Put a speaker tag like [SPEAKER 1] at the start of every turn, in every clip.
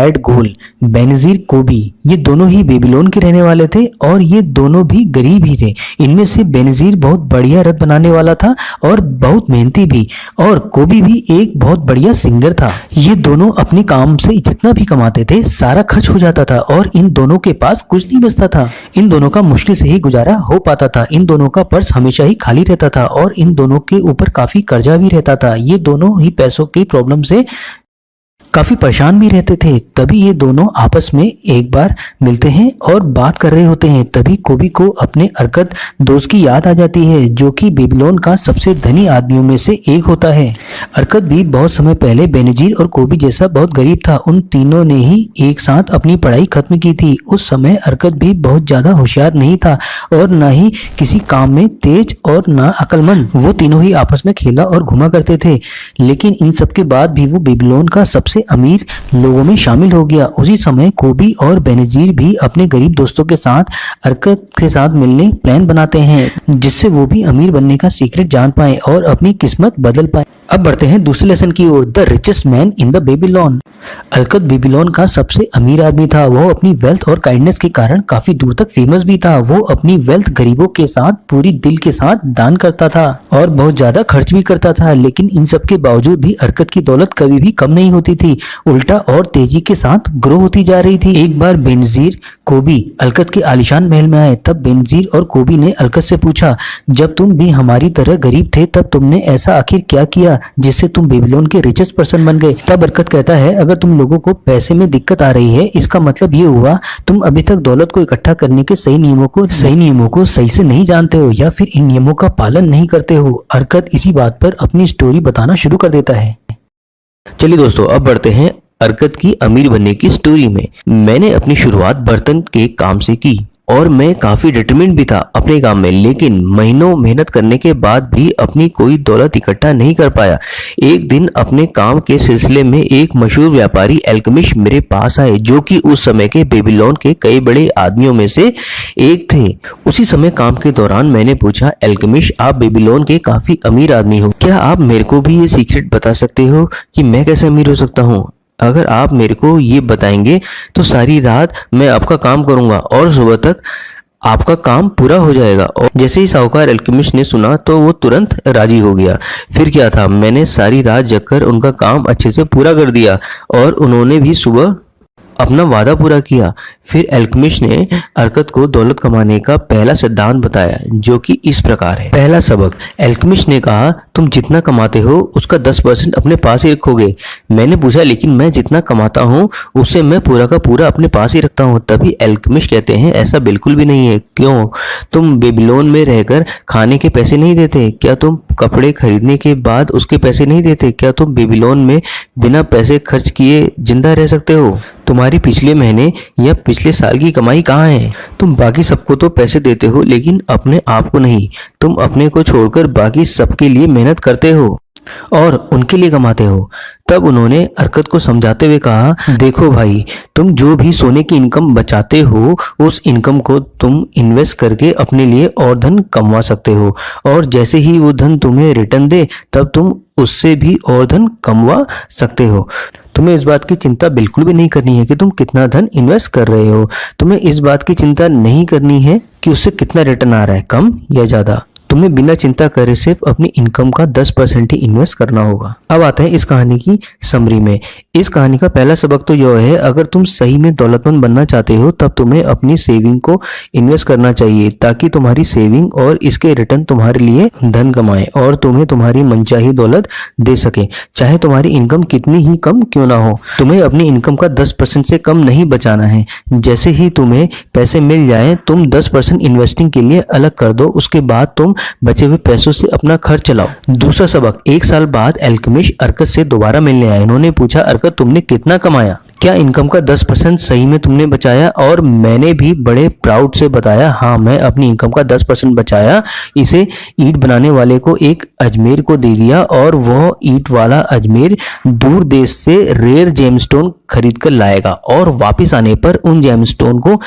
[SPEAKER 1] Add गोल, बेनजीर कोबी, ये दोनों ही बेबीलोन के रहने वाले थे और ये दोनों भी गरीब ही थे। इनमें से बेनजीर बहुत बढ़िया रथ बनाने वाला था और बहुत मेहनती भी, और कोबी भी एक बहुत बढ़िया सिंगर था। ये दोनों अपने काम से जितना भी कमाते थे सारा खर्च हो जाता था और इन दोनों के पास कुछ नहीं बचता था। इन दोनों का मुश्किल से ही गुजारा हो पाता था। इन दोनों का पर्स हमेशा ही खाली रहता था और इन दोनों के ऊपर काफी कर्जा भी रहता था। ये दोनों ही पैसों की प्रॉब्लम से काफी परेशान भी रहते थे। तभी ये दोनों आपस में एक बार मिलते हैं और बात कर रहे होते हैं। तभी कोबी को अपने अरकत दोस्त की याद आ जाती है, जो कि बेबीलोन का सबसे धनी आदमियों में से एक होता है। अरकत भी बहुत समय पहले बेनजीर और कोबी जैसा बहुत गरीब था। उन तीनों ने ही एक साथ अपनी पढ़ाई खत्म की थी। उस समय अरकत भी बहुत ज्यादा होशियार नहीं था और न ही किसी काम में तेज और न अक्लमंद। वो तीनों ही आपस में खेला और घुमा करते थे, लेकिन इन सब के बाद भी वो बेबीलोन का सबसे अमीर लोगों में शामिल हो गया। उसी समय कोबी और बेनजीर भी अपने गरीब दोस्तों के साथ अरकत के साथ मिलने प्लान बनाते हैं, जिससे वो भी अमीर बनने का सीक्रेट जान पाए और अपनी किस्मत बदल पाए। अब बढ़ते हैं दूसरे लेसन की ओर, the richest man in the Babylon. Arkad Babylon का सबसे अमीर आदमी था। वो अपनी वेल्थ और काइंडनेस के कारण काफी दूर तक फेमस भी था। वो अपनी वेल्थ गरीबों के साथ पूरी दिल के साथ दान करता था और बहुत ज्यादा खर्च भी करता था। लेकिन इन सब के बावजूद भी अरकत की दौलत कभी भी कम नहीं होती थी, उल्टा और तेजी के साथ ग्रो होती जा रही थी। एक बार बेनजीर कोबी अरकत के आलीशान महल में आए। तब बेनजीर और कोबी ने अरकत से पूछा, जब तुम भी हमारी तरह गरीब थे तब तुमने ऐसा आखिर क्या किया जिससे तुम बेबीलोन के रिचेस्ट पर्सन बन गए? तब अरकत कहता है, अगर तुम लोगों को पैसे में दिक्कत आ रही है, इसका मतलब ये हुआ तुम अभी तक दौलत को इकट्ठा करने के सही नियमों को सही से नहीं जानते हो या फिर इन नियमों का पालन नहीं करते हो। अरकत इसी बात पर अपनी स्टोरी बताना शुरू कर देता है।
[SPEAKER 2] चलिए दोस्तों, अब बढ़ते हैं अरकत की अमीर बनने की स्टोरी में। मैंने अपनी शुरुआत बर्तन के काम से की और मैं काफी डिटरमिन्ड भी था अपने काम में, लेकिन महीनों मेहनत करने के बाद भी अपनी कोई दौलत इकट्ठा नहीं कर पाया। एक दिन अपने काम के सिलसिले में एक मशहूर व्यापारी अल्केमिस्ट मेरे पास आए, जो कि उस समय के बेबीलोन के कई बड़े आदमियों में से एक थे। उसी समय काम के दौरान मैंने पूछा, अल्केमिस्ट, आप बेबीलोन के काफी अमीर आदमी हो, क्या आप मेरे को भी ये सीक्रेट बता सकते हो कि मैं कैसे अमीर हो सकता हूँ? अगर आप मेरे को ये बताएंगे तो सारी रात मैं आपका काम करूंगा और सुबह तक आपका काम पूरा हो जाएगा। और जैसे ही साहूकार अल्केमिस्ट ने सुना तो वो तुरंत राजी हो गया। फिर क्या था, मैंने सारी रात जगकर उनका काम अच्छे से पूरा कर दिया और उन्होंने भी सुबह अपना वादा पूरा किया। फिर अल्केमिस्ट ने अरकत को दौलत कमाने का पहला सिद्धांत बताया, जो कि इस प्रकार है। पहला सबक, अल्केमिस्ट ने कहा, तुम जितना कमाते हो उसका 10% अपने पास ही रखोगे। मैंने पूछा, लेकिन मैं जितना कमाता हूँ उससे मैं पूरा का पूरा अपने पास ही रखता हूँ। तभी अल्केमिस्ट कहते हैं, ऐसा बिल्कुल भी नहीं है। क्यों? तुम बेबीलोन में रहकर खाने के पैसे नहीं देते? क्या तुम कपड़े खरीदने के बाद उसके पैसे नहीं देते? क्या तुम बेबीलोन में बिना पैसे खर्च किए जिंदा रह सकते हो? तुम्हारी पिछले महीने या पिछले साल की कमाई कहाँ है? तुम बाकी सबको तो पैसे देते हो लेकिन अपने आप को नहीं। तुम अपने को छोड़कर बाकी सबके लिए मेहनत करते हो और उनके लिए कमाते हो। तब उन्होंने अरकत को समझाते हुए कहा, देखो भाई, तुम जो भी सोने की इनकम बचाते हो उस इनकम को तुम इन्वेस्ट करके अपने लिए और धन कमा सकते हो, और जैसे ही वो धन तुम्हें रिटर्न दे तब तुम उससे भी और धन कमवा सकते हो। तुम्हें इस बात की चिंता बिल्कुल भी नहीं करनी है कि तुम कितना धन इन्वेस्ट कर रहे हो। तुम्हें इस बात की चिंता नहीं करनी है कि उससे कितना रिटर्न आ रहा है, कम या ज्यादा। तुम्हें बिना चिंता करे सिर्फ अपनी इनकम का 10% ही इन्वेस्ट करना होगा। अब आते हैं इस कहानी की समरी में। इस कहानी का पहला सबक तो यह है, अगर तुम सही में दौलतमंद बनना चाहते हो तब तुम्हें अपनी सेविंग को इन्वेस्ट करना चाहिए, ताकि तुम्हारी सेविंग और इसके रिटर्न तुम्हारे लिए धन कमाए और तुम्हें तुम्हारी मनचाही दौलत दे सके, चाहे तुम्हारी इनकम कितनी ही कम क्यों ना हो। तुम्हें अपनी इनकम का 10% से कम नहीं बचाना है। जैसे ही तुम्हें पैसे मिल जाए तुम 10% इन्वेस्टिंग के लिए अलग कर दो। उसके बाद तुम बचे हुए पैसों से अपना खर्च चलाओ। दूसरा सबक, एक साल बाद अल्केमिस्ट अरकत से दोबारा मिलने आए। उन्होंने पूछा, अरकत, तुमने कितना कमाया? क्या इनकम का 10% सही में तुमने बचाया? और मैंने भी बड़े प्राउड से बताया, हाँ, मैं अपनी इनकम का 10% बचाया। इसे ईंट बनाने वाले को एक अजमेर को दे दिया और वह ईंट वाला अजमेर दूर देश से रेयर जेमस्टोन खरीद कर लाएगा और वापस आने पर उन जेमस्टोन को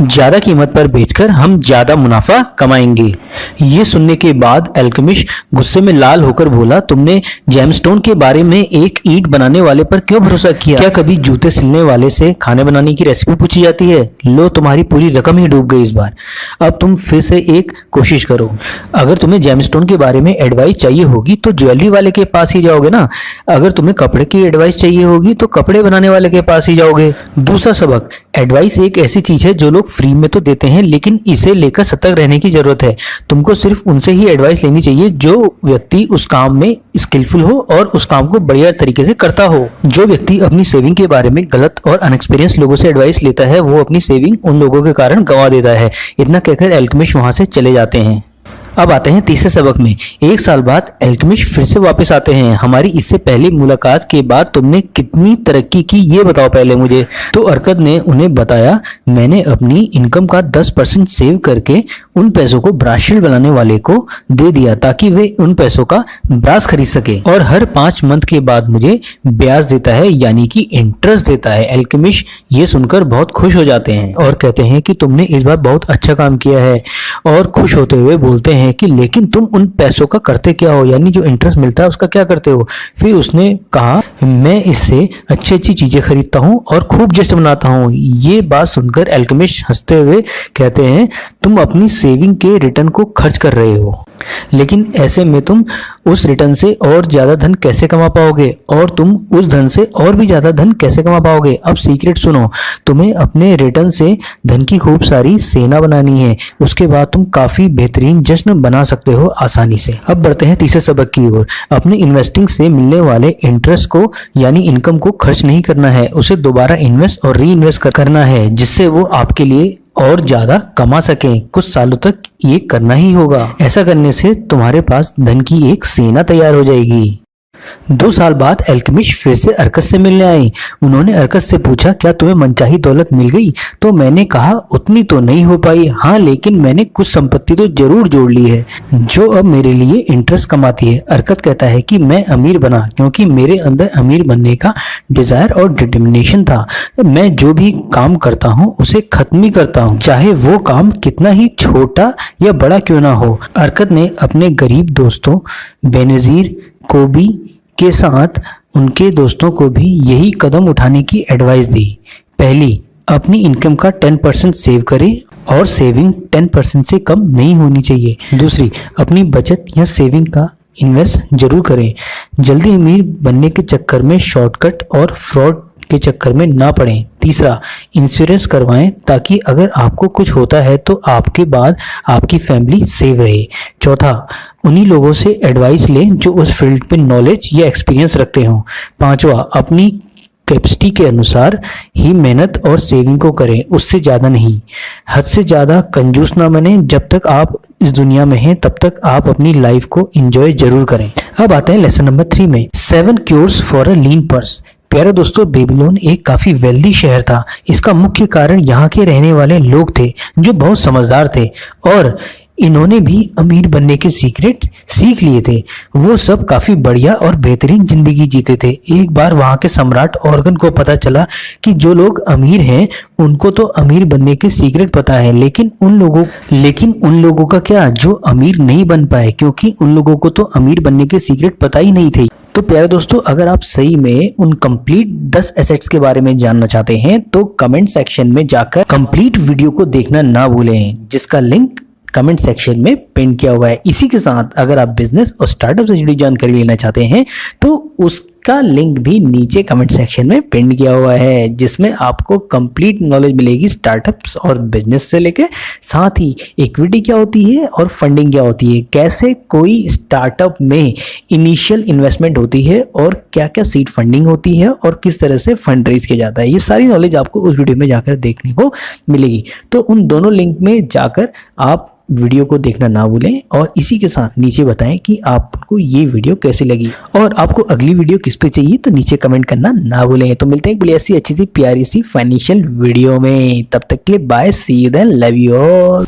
[SPEAKER 2] ज्यादा कीमत पर बेचकर हम ज्यादा मुनाफा कमाएंगे। ये सुनने के बाद अल्केमिस्ट गुस्से में लाल होकर बोला, तुमने जेमस्टोन के बारे में एक ईंट बनाने वाले पर क्यों भरोसा किया? क्या कभी
[SPEAKER 1] जूते सिलने वाले से खाने बनाने की रेसिपी पूछी जाती है, लो तुम्हारी पूरी रकम ही डूब गई इस बार। अब तुम फिर से एक कोशिश करो। अगर तुम्हें जेमस्टोन के बारे में एडवाइस चाहिए होगी तो ज्वेलरी वाले के पास ही जाओगे ना। अगर तुम्हें कपड़े की एडवाइस चाहिए होगी तो कपड़े बनाने वाले के पास ही जाओगे। दूसरा सबक, एडवाइस एक ऐसी चीज है जो लोग फ्री में तो देते हैं, लेकिन इसे लेकर सतर्क रहने की जरूरत है। तुमको सिर्फ उनसे ही एडवाइस लेनी चाहिए जो व्यक्ति उस काम में स्किलफुल हो और उस काम को बढ़िया तरीके से करता हो। जो व्यक्ति अपनी सेविंग के बारे में गलत और अनएक्सपीरियंस लोगों से एडवाइस लेता है वो अपनी सेविंग उन लोगों के कारण गंवा देता है। इतना कहकर एल्केमिस्ट वहां से चले जाते हैं। अब आते हैं तीसरे सबक में। एक साल बाद एल्केमिस्ट फिर से वापस आते हैं। हमारी इससे पहली मुलाकात के बाद तुमने कितनी तरक्की की ये बताओ पहले मुझे। तो अरकत ने उन्हें बताया, मैंने अपनी इनकम का 10% सेव करके उन पैसों को ब्रासशील्ड बनाने वाले को दे दिया ताकि वे उन पैसों का ब्रास खरीद सके, और हर 5 मंथ के बाद मुझे ब्याज देता है, यानी कि इंटरेस्ट देता है। एल्केमिस्ट ये सुनकर बहुत खुश हो जाते हैं और कहते हैं कि तुमने इस बार बहुत अच्छा काम किया है, और खुश होते हुए बोलते हैं कि लेकिन तुम उन पैसों का करते क्या हो, यानी जो इंटरेस्ट मिलता है उसका क्या करते हो। फिर उसने कहा, मैं इससे अच्छी अच्छी चीजें खरीदता हूँ और खूब जश्न मनाता हूँ। ये बात सुनकर एल्केमिस्ट हंसते हुए कहते हैं, तुम अपनी सेविंग के रिटर्न को खर्च कर रहे हो, लेकिन ऐसे में तुम उस रिटर्न से और ज्यादा धन कैसे कमा पाओगे, और तुम उस धन से और भी ज्यादा धन कैसे कमा पाओगे। अब सीक्रेट सुनो, तुम्हें अपने रिटर्न से धन की खूब सारी सेना बनानी है, उसके बाद तुम काफी बेहतरीन जश्न बना सकते हो आसानी से। अब बढ़ते हैं तीसरे सबक की ओर। अपने इन्वेस्टिंग से मिलने वाले इंटरेस्ट को यानी इनकम को खर्च नहीं करना है, उसे दोबारा इन्वेस्ट और री इन्वेस्ट करना है, जिससे वो आपके लिए और ज्यादा कमा सकें। कुछ सालों तक ये करना ही होगा। ऐसा करने से तुम्हारे पास धन की एक सेना तैयार हो जाएगी। 2 साल बाद एल्केमिस्ट फिर से अरकत से मिलने आए। उन्होंने अरकत से पूछा, क्या तुम्हें मनचाही दौलत मिल गई? तो मैंने कहा, उतनी तो नहीं हो पाई, हाँ लेकिन मैंने कुछ संपत्ति तो जरूर जोड़ ली है जो अब मेरे लिए इंटरेस्ट कमाती है। अरकत कहता है कि मैं अमीर बना क्योंकि मेरे अंदर अमीर बनने का डिजायर और डिटर्मिनेशन था। मैं जो भी काम करता हूँ उसे खत्म ही करता हूँ, चाहे वो काम कितना ही छोटा या बड़ा क्यों ना हो। अरकत ने अपने गरीब दोस्तों बेनजीर कोबी के साथ उनके दोस्तों को भी यही कदम उठाने की एडवाइस दी। पहली, अपनी इनकम का 10% सेव करें और सेविंग 10% से कम नहीं होनी चाहिए। दूसरी, अपनी बचत या सेविंग का इन्वेस्ट जरूर करें। जल्दी अमीर बनने के चक्कर में शॉर्टकट और फ्रॉड के चक्कर में ना पड़ें। तीसरा, इंश्योरेंस करवाएं ताकि अगर आपको कुछ होता है तो आपके बाद आपकी फैमिली सेव रहे। चौथा, उन्हीं लोगों से एडवाइस लें जो उस फील्ड पे नॉलेज या एक्सपीरियंस रखते हों। पांचवा, अपनी कैपेसिटी के अनुसार ही मेहनत और सेविंग को करें, उससे ज़्यादा नहीं। हद से ज़्यादा कंजूस ना बने। जब तक आप इस दुनिया में हैं तब तक आप अपनी लाइफ को एंजॉय जरूर करें। अब आते हैं लेसन नंबर 3 में, 7 cures for a lean purse. प्यारे दोस्तों, बेबीलोन एक काफी वेल्दी शहर था। इसका मुख्य कारण यहाँ के रहने वाले लोग थे जो बहुत समझदार थे और इन्होंने भी अमीर बनने के सीक्रेट सीख लिए थे। वो सब काफी बढ़िया और बेहतरीन जिंदगी जीते थे। एक बार वहाँ के सम्राट ऑर्गन को पता चला कि जो लोग अमीर हैं उनको तो अमीर बनने के सीक्रेट पता है, लेकिन उन लोगों का क्या जो अमीर नहीं बन पाए, क्योंकि उन लोगों को तो अमीर बनने के सीक्रेट पता ही नहीं थे। तो प्यारे दोस्तों, अगर आप सही में उन कंप्लीट 10 एसेट्स के बारे में जानना चाहते हैं तो कमेंट सेक्शन में जाकर कंप्लीट वीडियो को देखना ना भूलें, जिसका लिंक कमेंट सेक्शन में पिन किया हुआ है। इसी के साथ अगर आप बिजनेस और स्टार्टअप से जुड़ी जानकारी लेना चाहते हैं तो उसका लिंक भी नीचे कमेंट सेक्शन में पिन किया हुआ है, जिसमें आपको कंप्लीट नॉलेज मिलेगी स्टार्टअप्स और बिजनेस से लेकर, साथ ही इक्विटी क्या होती है और फंडिंग क्या होती है, कैसे कोई स्टार्टअप में इनिशियल इन्वेस्टमेंट होती है और क्या क्या सीड फंडिंग होती है और किस तरह से फंड रेज किया जाता है। ये सारी नॉलेज आपको उस वीडियो में जाकर देखने को मिलेगी। तो उन दोनों लिंक में जाकर आप वीडियो को देखना ना भूलें और इसी के साथ नीचे बताएं कि आपको ये वीडियो कैसी लगी और आपको अगली वीडियो किस पे चाहिए, तो नीचे कमेंट करना ना भूलें। तो मिलते हैं एक बड़ी ऐसी अच्छी सी प्यारी सी फाइनेंशियल वीडियो में। तब तक के लिए bye, see you then, love you all.